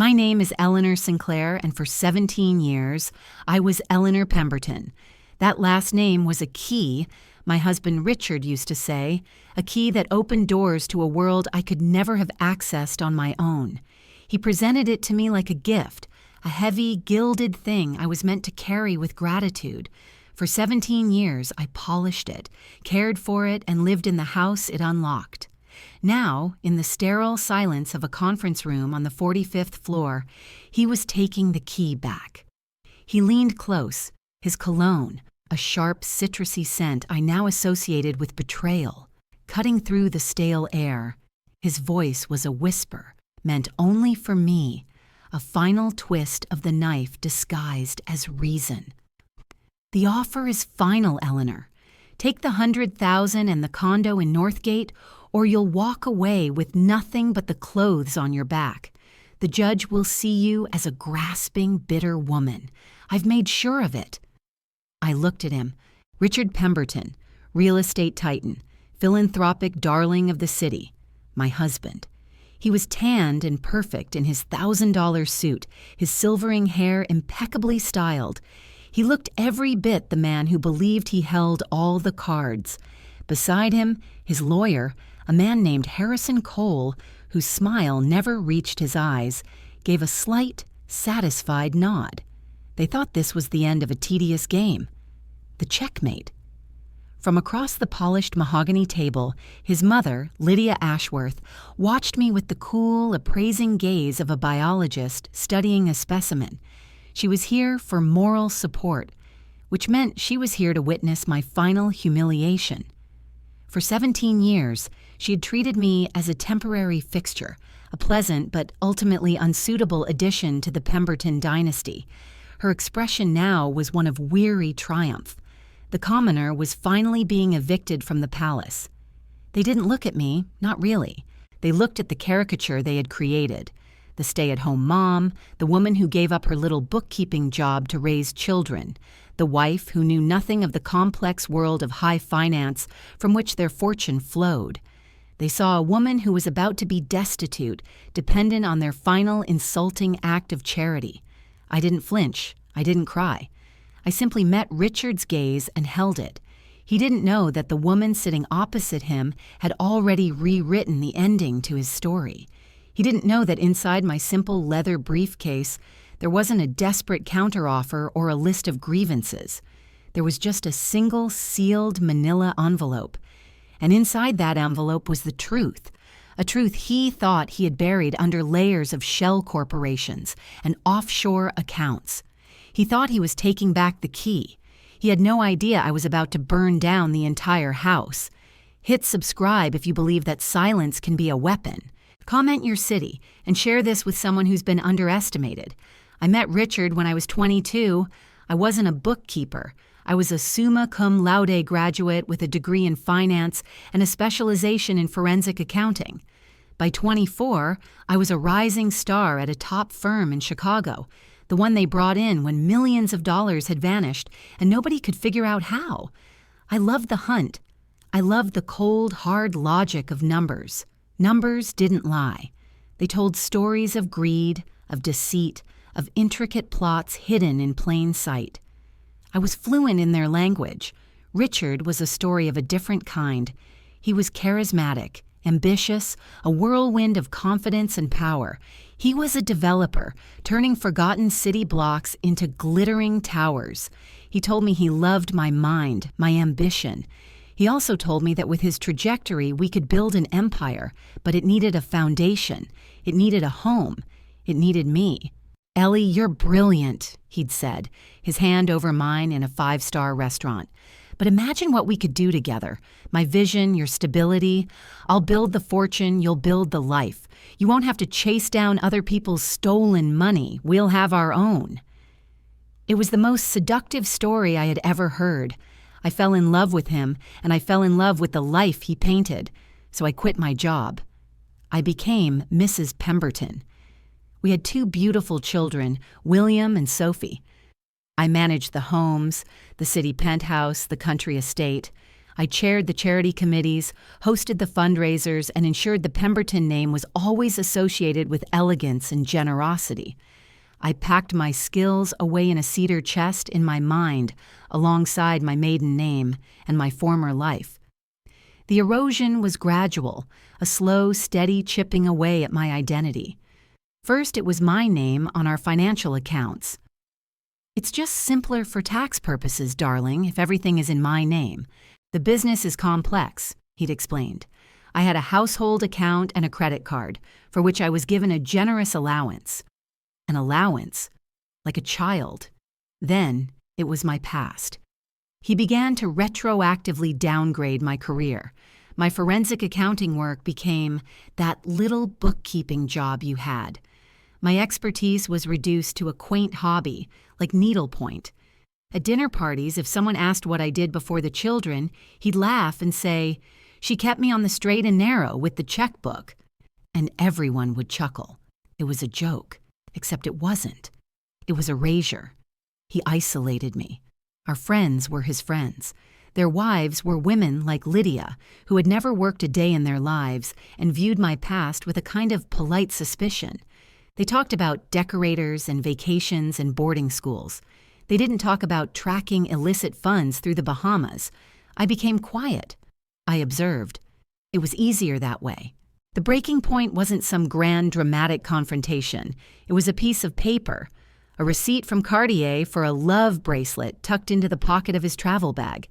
My name is Eleanor Sinclair, and for 17 years, I was Eleanor Pemberton. That last name was a key, my husband Richard used to say, a key that opened doors to a world I could never have accessed on my own. He presented it to me like a gift, a heavy, gilded thing I was meant to carry with gratitude. For 17 years, I polished it, cared for it, and lived in the house it unlocked. Now, in the sterile silence of a conference room on the 45th floor, he was taking the key back. He leaned close, his cologne, a sharp, citrusy scent I now associated with betrayal, cutting through the stale air. His voice was a whisper, meant only for me, a final twist of the knife disguised as reason. The offer is final, Eleanor. Take the 100,000 and the condo in Northgate, or you'll walk away with nothing but the clothes on your back. The judge will see you as a grasping, bitter woman. I've made sure of it. I looked at him. Richard Pemberton, real estate titan, philanthropic darling of the city, my husband. He was tanned and perfect in his $1,000 suit, his silvering hair impeccably styled. He looked every bit the man who believed he held all the cards. Beside him, his lawyer, a man named Harrison Cole, whose smile never reached his eyes, gave a slight, satisfied nod. They thought this was the end of a tedious game. The checkmate. From across the polished mahogany table, his mother, Lydia Ashworth, watched me with the cool, appraising gaze of a biologist studying a specimen. She was here for moral support, which meant she was here to witness my final humiliation. For 17 years, she had treated me as a temporary fixture, a pleasant but ultimately unsuitable addition to the Pemberton dynasty. Her expression now was one of weary triumph. The commoner was finally being evicted from the palace. They didn't look at me, not really. They looked at the caricature they had created. The stay-at-home mom, the woman who gave up her little bookkeeping job to raise children, the wife who knew nothing of the complex world of high finance from which their fortune flowed. They saw a woman who was about to be destitute, dependent on their final insulting act of charity. I didn't flinch. I didn't cry. I simply met Richard's gaze and held it. He didn't know that the woman sitting opposite him had already rewritten the ending to his story. He didn't know that inside my simple leather briefcase, there wasn't a desperate counteroffer or a list of grievances. There was just a single sealed manila envelope. And inside that envelope was the truth, a truth he thought he had buried under layers of shell corporations and offshore accounts. He thought he was taking back the key. He had no idea I was about to burn down the entire house. Hit subscribe if you believe that silence can be a weapon. Comment your city and share this with someone who's been underestimated. I met Richard when I was 22. I wasn't a bookkeeper. I was a summa cum laude graduate with a degree in finance and a specialization in forensic accounting. By 24, I was a rising star at a top firm in Chicago, the one they brought in when millions of dollars had vanished and nobody could figure out how. I loved the hunt. I loved the cold, hard logic of numbers. Numbers didn't lie. They told stories of greed, of deceit, of intricate plots hidden in plain sight. I was fluent in their language. Richard was a story of a different kind. He was charismatic, ambitious, a whirlwind of confidence and power. He was a developer, turning forgotten city blocks into glittering towers. He told me he loved my mind, my ambition. He also told me that with his trajectory, we could build an empire, but it needed a foundation. It needed a home. It needed me. "Ellie, you're brilliant," he'd said, his hand over mine in a 5-star restaurant. "But imagine what we could do together. My vision, your stability. I'll build the fortune, you'll build the life. You won't have to chase down other people's stolen money. We'll have our own." It was the most seductive story I had ever heard. I fell in love with him, and I fell in love with the life he painted, so I quit my job. I became Mrs. Pemberton. We had 2 beautiful children, William and Sophie. I managed the homes, the city penthouse, the country estate. I chaired the charity committees, hosted the fundraisers, and ensured the Pemberton name was always associated with elegance and generosity. I packed my skills away in a cedar chest in my mind, alongside my maiden name and my former life. The erosion was gradual, a slow, steady chipping away at my identity. First, it was my name on our financial accounts. "It's just simpler for tax purposes, darling, if everything is in my name. The business is complex," he'd explained. I had a household account and a credit card, for which I was given a generous allowance. An allowance, like a child. Then, it was my past. He began to retroactively downgrade my career. My forensic accounting work became that little bookkeeping job you had. My expertise was reduced to a quaint hobby, like needlepoint. At dinner parties, if someone asked what I did before the children, he'd laugh and say, "She kept me on the straight and narrow with the checkbook." And everyone would chuckle. It was a joke, except it wasn't. It was erasure. He isolated me. Our friends were his friends. Their wives were women like Lydia, who had never worked a day in their lives and viewed my past with a kind of polite suspicion. They talked about decorators and vacations and boarding schools. They didn't talk about tracking illicit funds through the Bahamas. I became quiet. I observed. It was easier that way. The breaking point wasn't some grand dramatic confrontation. It was a piece of paper, a receipt from Cartier for a love bracelet tucked into the pocket of his travel bag.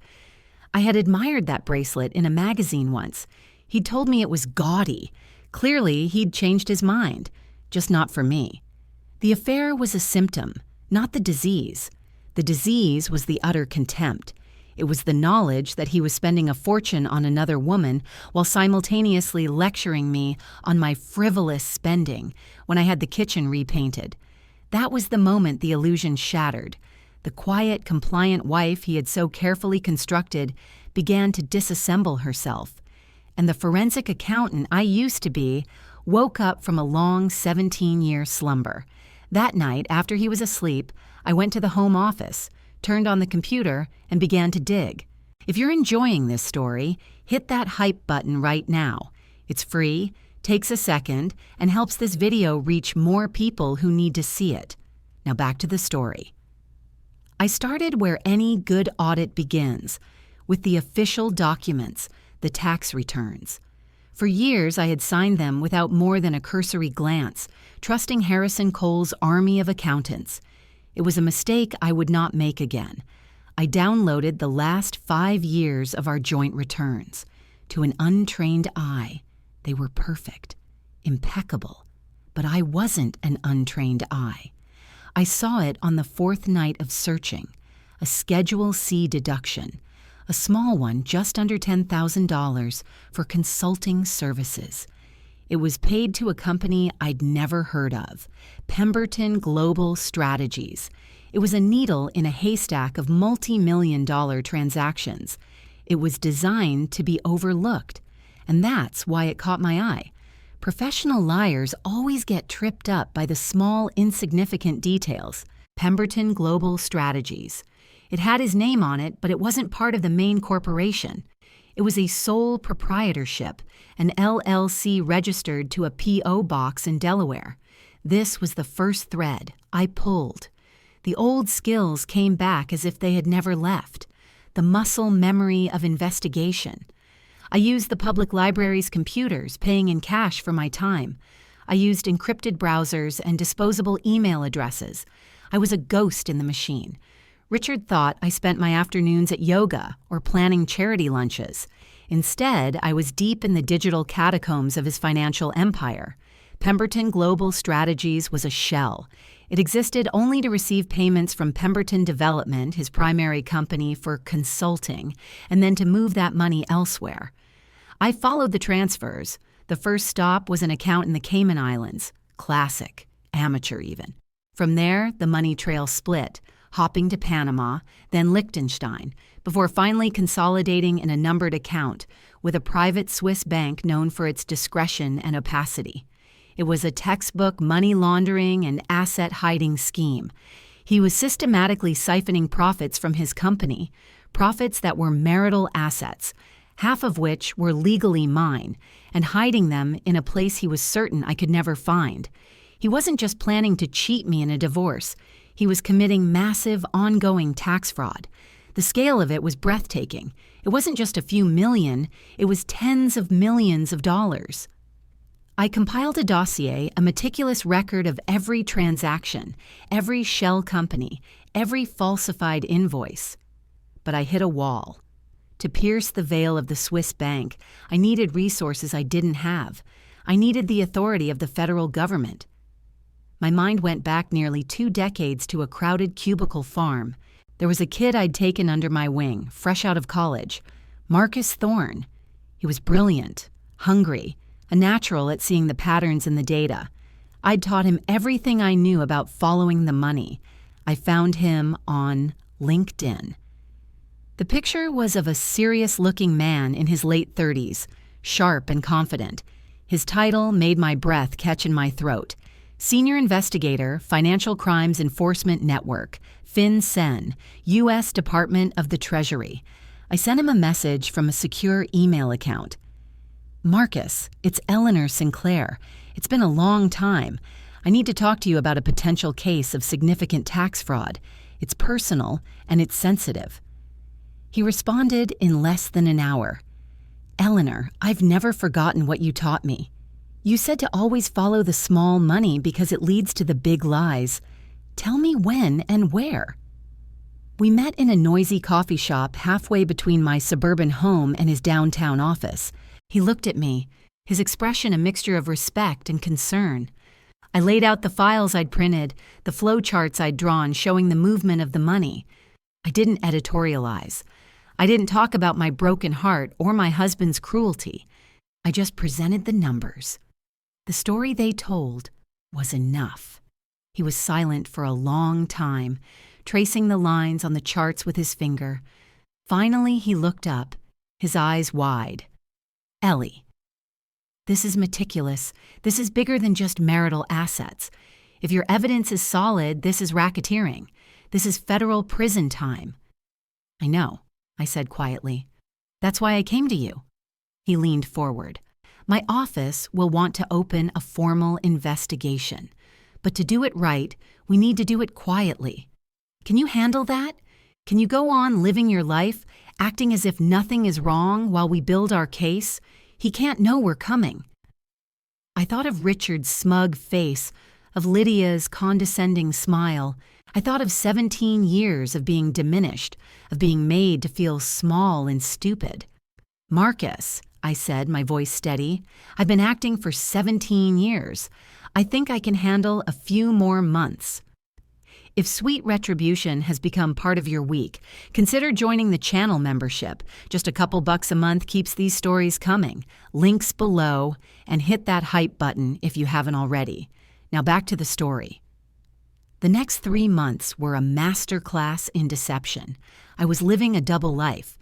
I had admired that bracelet in a magazine once. He'd told me it was gaudy. Clearly, he'd changed his mind, just not for me. The affair was a symptom, not the disease. The disease was the utter contempt. It was the knowledge that he was spending a fortune on another woman while simultaneously lecturing me on my frivolous spending when I had the kitchen repainted. That was the moment the illusion shattered. The quiet, compliant wife he had so carefully constructed began to disassemble herself. And the forensic accountant I used to be woke up from a long 17-year slumber. That night, after he was asleep, I went to the home office, turned on the computer, and began to dig. If you're enjoying this story, hit that hype button right now. It's free, takes a second, and helps this video reach more people who need to see it. Now back to the story. I started where any good audit begins, with the official documents, the tax returns. For years, I had signed them without more than a cursory glance, trusting Harrison Cole's army of accountants. It was a mistake I would not make again. I downloaded the last 5 years of our joint returns. To an untrained eye, they were perfect, impeccable. But I wasn't an untrained eye. I saw it on the 4th night of searching, a Schedule C deduction, a small one just under $10,000 for consulting services. It was paid to a company I'd never heard of, Pemberton Global Strategies. It was a needle in a haystack of multi-million-dollar transactions. It was designed to be overlooked, and that's why it caught my eye. Professional liars always get tripped up by the small, insignificant details. Pemberton Global Strategies. It had his name on it, but it wasn't part of the main corporation. It was a sole proprietorship, an LLC registered to a P.O. box in Delaware. This was the first thread I pulled. The old skills came back as if they had never left. The muscle memory of investigation. I used the public library's computers, paying in cash for my time. I used encrypted browsers and disposable email addresses. I was a ghost in the machine. Richard thought I spent my afternoons at yoga or planning charity lunches. Instead, I was deep in the digital catacombs of his financial empire. Pemberton Global Strategies was a shell. It existed only to receive payments from Pemberton Development, his primary company, for consulting, and then to move that money elsewhere. I followed the transfers. The first stop was an account in the Cayman Islands. Classic. Amateur, even. From there, the money trail split, hopping to Panama, then Liechtenstein, before finally consolidating in a numbered account with a private Swiss bank known for its discretion and opacity. It was a textbook money laundering and asset hiding scheme. He was systematically siphoning profits from his company, profits that were marital assets, half of which were legally mine, and hiding them in a place he was certain I could never find. He wasn't just planning to cheat me in a divorce. He was committing massive, ongoing tax fraud. The scale of it was breathtaking. It wasn't just a few million, it was tens of millions of dollars. I compiled a dossier, a meticulous record of every transaction, every shell company, every falsified invoice. But I hit a wall. To pierce the veil of the Swiss bank, I needed resources I didn't have. I needed the authority of the federal government. My mind went back nearly 2 decades to a crowded cubicle farm. There was a kid I'd taken under my wing, fresh out of college, Marcus Thorne. He was brilliant, hungry, a natural at seeing the patterns in the data. I'd taught him everything I knew about following the money. I found him on LinkedIn. The picture was of a serious-looking man in his late 30s, sharp and confident. His title made my breath catch in my throat. Senior Investigator, Financial Crimes Enforcement Network, FinCEN, U.S. Department of the Treasury. I sent him a message from a secure email account. Marcus, it's Eleanor Sinclair. It's been a long time. I need to talk to you about a potential case of significant tax fraud. It's personal and it's sensitive. He responded in less than an hour. Eleanor, I've never forgotten what you taught me. You said to always follow the small money because it leads to the big lies. Tell me when and where. We met in a noisy coffee shop halfway between my suburban home and his downtown office. He looked at me, his expression a mixture of respect and concern. I laid out the files I'd printed, the flowcharts I'd drawn showing the movement of the money. I didn't editorialize. I didn't talk about my broken heart or my husband's cruelty. I just presented the numbers. The story they told was enough. He was silent for a long time, tracing the lines on the charts with his finger. Finally, he looked up, his eyes wide. Ellie, this is meticulous. This is bigger than just marital assets. If your evidence is solid, this is racketeering. This is federal prison time. I know, I said quietly. That's why I came to you. He leaned forward. My office will want to open a formal investigation. But to do it right, we need to do it quietly. Can you handle that? Can you go on living your life, acting as if nothing is wrong while we build our case? He can't know we're coming. I thought of Richard's smug face, of Lydia's condescending smile. I thought of 17 years of being diminished, of being made to feel small and stupid. Marcus, I said, my voice steady, I've been acting for 17 years. I think I can handle a few more months. If Sweet Retribution has become part of your week, consider joining the channel membership. Just a couple bucks a month keeps these stories coming. Links below, and hit that hype button if you haven't already. Now back to the story. The next 3 months were a masterclass in deception. I was living a double life.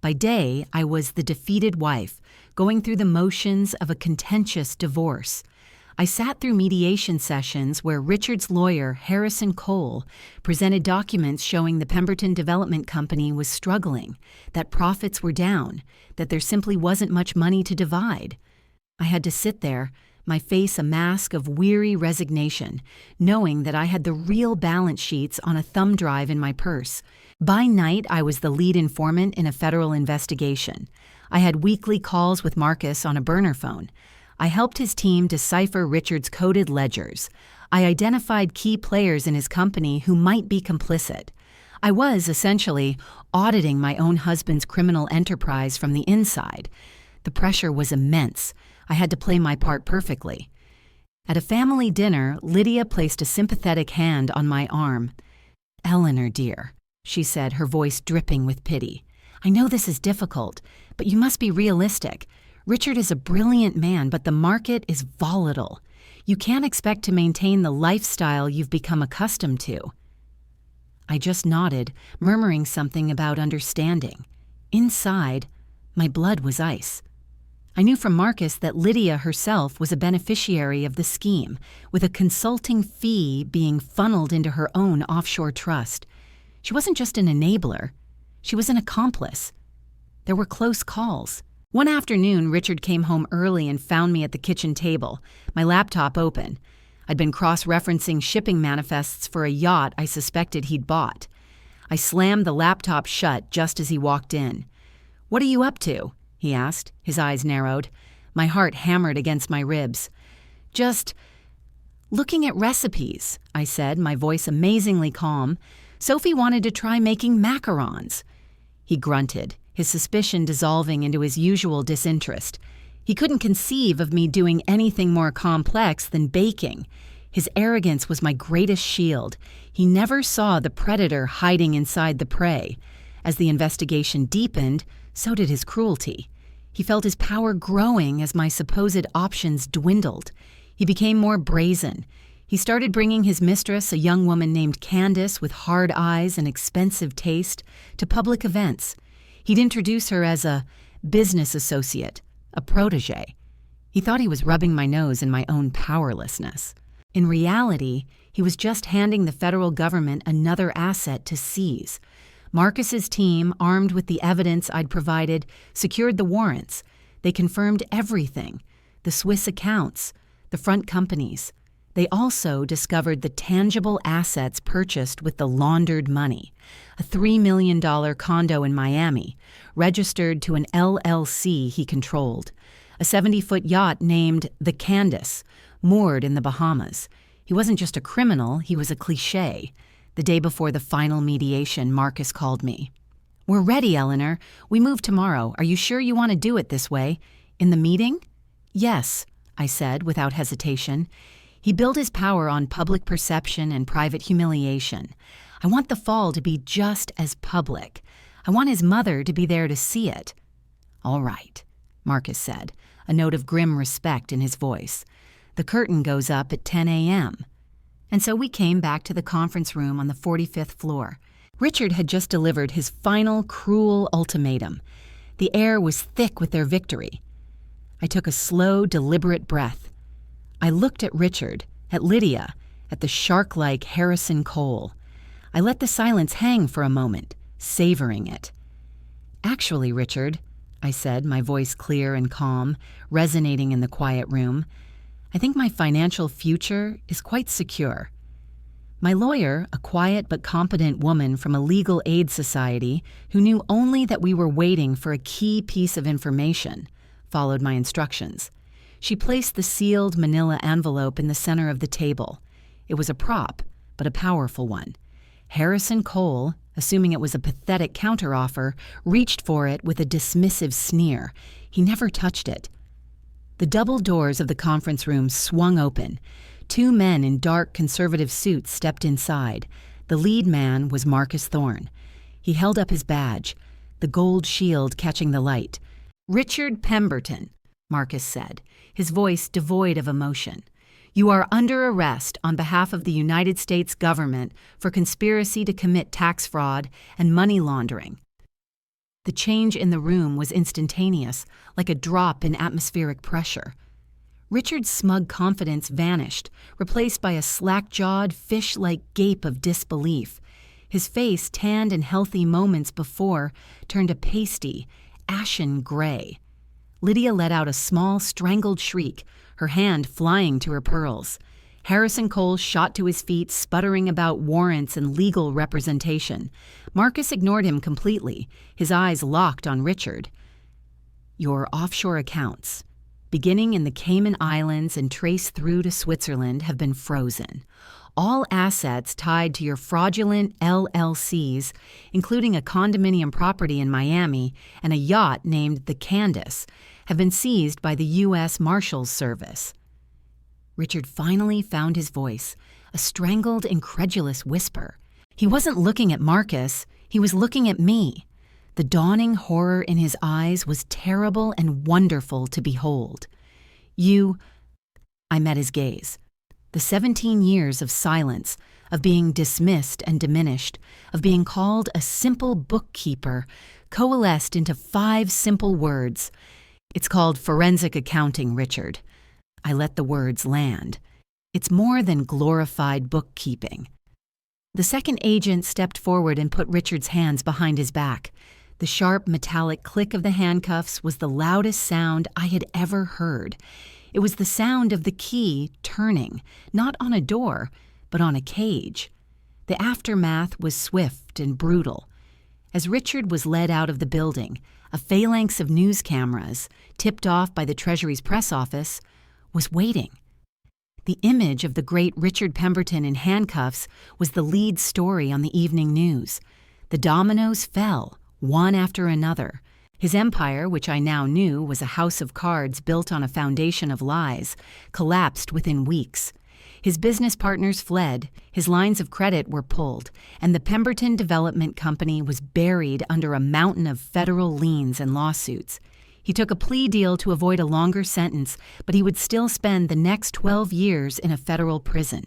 By day, I was the defeated wife, going through the motions of a contentious divorce. I sat through mediation sessions where Richard's lawyer, Harrison Cole, presented documents showing the Pemberton Development Company was struggling, that profits were down, that there simply wasn't much money to divide. I had to sit there, my face a mask of weary resignation, knowing that I had the real balance sheets on a thumb drive in my purse. By night, I was the lead informant in a federal investigation. I had weekly calls with Marcus on a burner phone. I helped his team decipher Richard's coded ledgers. I identified key players in his company who might be complicit. I was, essentially, auditing my own husband's criminal enterprise from the inside. The pressure was immense. I had to play my part perfectly. At a family dinner, Lydia placed a sympathetic hand on my arm. "Eleanor, dear," she said, her voice dripping with pity. "I know this is difficult, but you must be realistic. Richard is a brilliant man, but the market is volatile. You can't expect to maintain the lifestyle you've become accustomed to." I just nodded, murmuring something about understanding. Inside, my blood was ice. I knew from Marcus that Lydia herself was a beneficiary of the scheme, with a consulting fee being funneled into her own offshore trust. She wasn't just an enabler. She was an accomplice. There were close calls. One afternoon, Richard came home early and found me at the kitchen table, my laptop open. I'd been cross-referencing shipping manifests for a yacht I suspected he'd bought. I slammed the laptop shut just as he walked in. "What are you up to?" he asked, his eyes narrowed. My heart hammered against my ribs. "Just looking at recipes," I said, my voice amazingly calm. "Sophie wanted to try making macarons." He grunted, his suspicion dissolving into his usual disinterest. He couldn't conceive of me doing anything more complex than baking. His arrogance was my greatest shield. He never saw the predator hiding inside the prey. As the investigation deepened, so did his cruelty. He felt his power growing as my supposed options dwindled. He became more brazen. He started bringing his mistress, a young woman named Candace with hard eyes and expensive taste, to public events. He'd introduce her as a business associate, a protege. He thought he was rubbing my nose in my own powerlessness. In reality, he was just handing the federal government another asset to seize. Marcus's team, armed with the evidence I'd provided, secured the warrants. They confirmed everything: the Swiss accounts, the front companies. They also discovered the tangible assets purchased with the laundered money: a $3 million condo in Miami, registered to an LLC he controlled; a 70-foot yacht named the Candace, moored in the Bahamas. He wasn't just a criminal, he was a cliché. The day before the final mediation, Marcus called me. "We're ready, Eleanor. We move tomorrow. Are you sure you want to do it this way? In the meeting?" "Yes," I said without hesitation. He built his power on public perception and private humiliation. I want the fall to be just as public. I want his mother to be there to see it. "All right," Marcus said, a note of grim respect in his voice. "The curtain goes up at 10 a.m. And so we came back to the conference room on the 45th floor. Richard had just delivered his final cruel ultimatum. The air was thick with their victory. I took a slow, deliberate breath. I looked at Richard, at Lydia, at the shark-like Harrison Cole. I let the silence hang for a moment, savoring it. "Actually, Richard," I said, my voice clear and calm, resonating in the quiet room, "I think my financial future is quite secure." My lawyer, a quiet but competent woman from a legal aid society who knew only that we were waiting for a key piece of information, followed my instructions. She placed the sealed manila envelope in the center of the table. It was a prop, but a powerful one. Harrison Cole, assuming it was a pathetic counteroffer, reached for it with a dismissive sneer. He never touched it. The double doors of the conference room swung open. 2 men in dark conservative suits stepped inside. The lead man was Marcus Thorne. He held up his badge, the gold shield catching the light. "Richard Pemberton," Marcus said, his voice devoid of emotion. "You are under arrest on behalf of the United States government for conspiracy to commit tax fraud and money laundering." The change in the room was instantaneous, like a drop in atmospheric pressure. Richard's smug confidence vanished, replaced by a slack-jawed, fish-like gape of disbelief. His face, tanned in healthy moments before, turned a pasty, ashen gray. Lydia let out a small, strangled shriek, her hand flying to her pearls. Harrison Cole shot to his feet, sputtering about warrants and legal representation. Marcus ignored him completely, his eyes locked on Richard. "Your offshore accounts, beginning in the Cayman Islands and traced through to Switzerland, have been frozen. All assets tied to your fraudulent LLCs, including a condominium property in Miami and a yacht named the Candace, have been seized by the U.S. Marshals Service." Richard finally found his voice, a strangled, incredulous whisper. He wasn't looking at Marcus, he was looking at me. The dawning horror in his eyes was terrible and wonderful to behold. I met his gaze. The 17 years of silence, of being dismissed and diminished, of being called a simple bookkeeper, coalesced into 5 simple words. "It's called forensic accounting, Richard." I let the words land. "It's more than glorified bookkeeping." The second agent stepped forward and put Richard's hands behind his back. The sharp, metallic click of the handcuffs was the loudest sound I had ever heard. It was the sound of the key turning, not on a door, but on a cage. The aftermath was swift and brutal. As Richard was led out of the building, a phalanx of news cameras, tipped off by the Treasury's press office, was waiting. The image of the great Richard Pemberton in handcuffs was the lead story on the evening news. The dominoes fell, one after another. His empire, which I now knew was a house of cards built on a foundation of lies, collapsed within weeks. His business partners fled, his lines of credit were pulled, and the Pemberton Development Company was buried under a mountain of federal liens and lawsuits. He took a plea deal to avoid a longer sentence, but he would still spend the next 12 years in a federal prison.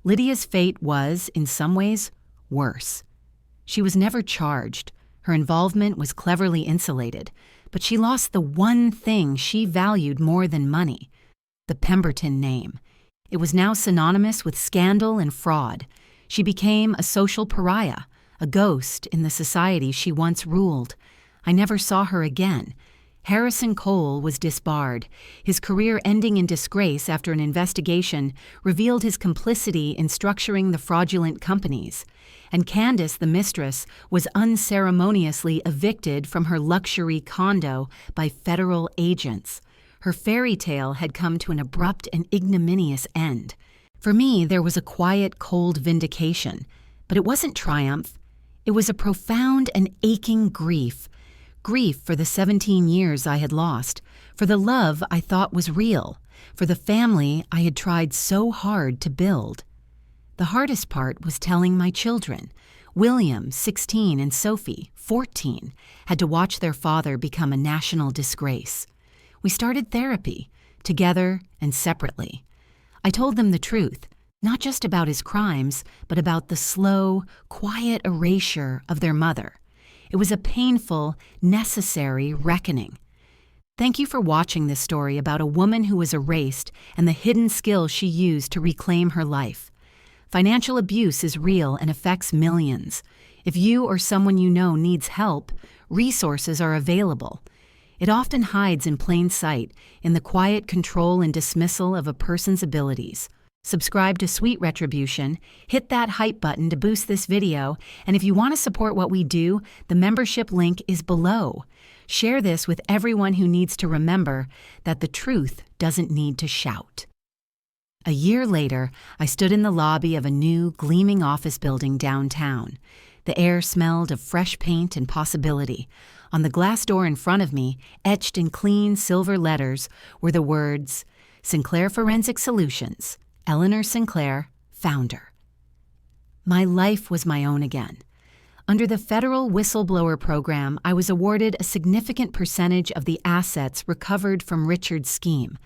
Lydia's fate was, in some ways, worse. She was never charged. Her involvement was cleverly insulated, but she lost the one thing she valued more than money: the Pemberton name. It was now synonymous with scandal and fraud. She became a social pariah, a ghost in the society she once ruled. I never saw her again. Harrison Cole was disbarred. His career ending in disgrace after an investigation revealed his complicity in structuring the fraudulent companies. And Candace, the mistress, was unceremoniously evicted from her luxury condo by federal agents. Her fairy tale had come to an abrupt and ignominious end. For me, there was a quiet, cold vindication. But it wasn't triumph. It was a profound and aching grief. Grief for the 17 years I had lost, for the love I thought was real, for the family I had tried so hard to build. The hardest part was telling my children. William, 16, and Sophie, 14, had to watch their father become a national disgrace. We started therapy, together and separately. I told them the truth, not just about his crimes, but about the slow, quiet erasure of their mother. It was a painful, necessary reckoning. Thank you for watching this story about a woman who was erased and the hidden skills she used to reclaim her life. Financial abuse is real and affects millions. If you or someone you know needs help, resources are available. It often hides in plain sight, in the quiet control and dismissal of a person's abilities. Subscribe to Sweet Retribution, hit that hype button to boost this video, and if you want to support what we do, the membership link is below. Share this with everyone who needs to remember that the truth doesn't need to shout. A year later, I stood in the lobby of a new, gleaming office building downtown. The air smelled of fresh paint and possibility. On the glass door in front of me, etched in clean silver letters, were the words, Sinclair Forensic Solutions, Eleanor Sinclair, founder. My life was my own again. Under the federal whistleblower program, I was awarded a significant percentage of the assets recovered from Richard's scheme.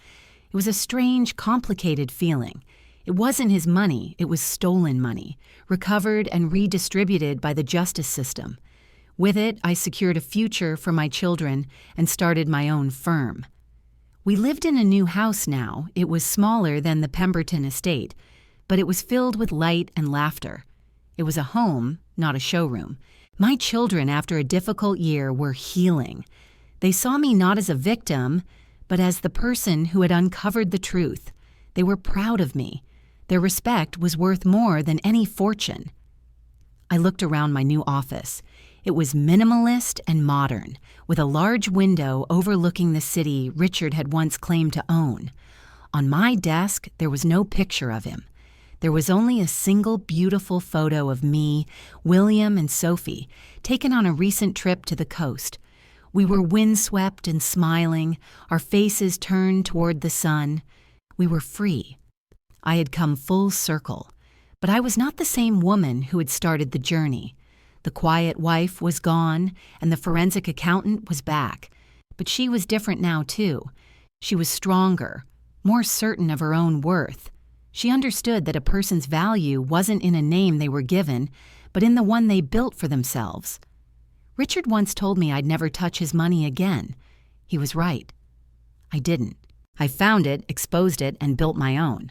It was a strange, complicated feeling. It wasn't his money, it was stolen money, recovered and redistributed by the justice system. With it, I secured a future for my children and started my own firm. We lived in a new house now. It was smaller than the Pemberton estate, but it was filled with light and laughter. It was a home, not a showroom. My children, after a difficult year, were healing. They saw me not as a victim, but as the person who had uncovered the truth. They were proud of me. Their respect was worth more than any fortune. I looked around my new office. It was minimalist and modern, with a large window overlooking the city Richard had once claimed to own. On my desk, there was no picture of him. There was only a single beautiful photo of me, William, and Sophie, taken on a recent trip to the coast. We were windswept and smiling, our faces turned toward the sun. We were free. I had come full circle, but I was not the same woman who had started the journey. The quiet wife was gone, and the forensic accountant was back. But she was different now, too. She was stronger, more certain of her own worth. She understood that a person's value wasn't in a name they were given, but in the one they built for themselves. Richard once told me I'd never touch his money again. He was right. I didn't. I found it, exposed it, and built my own.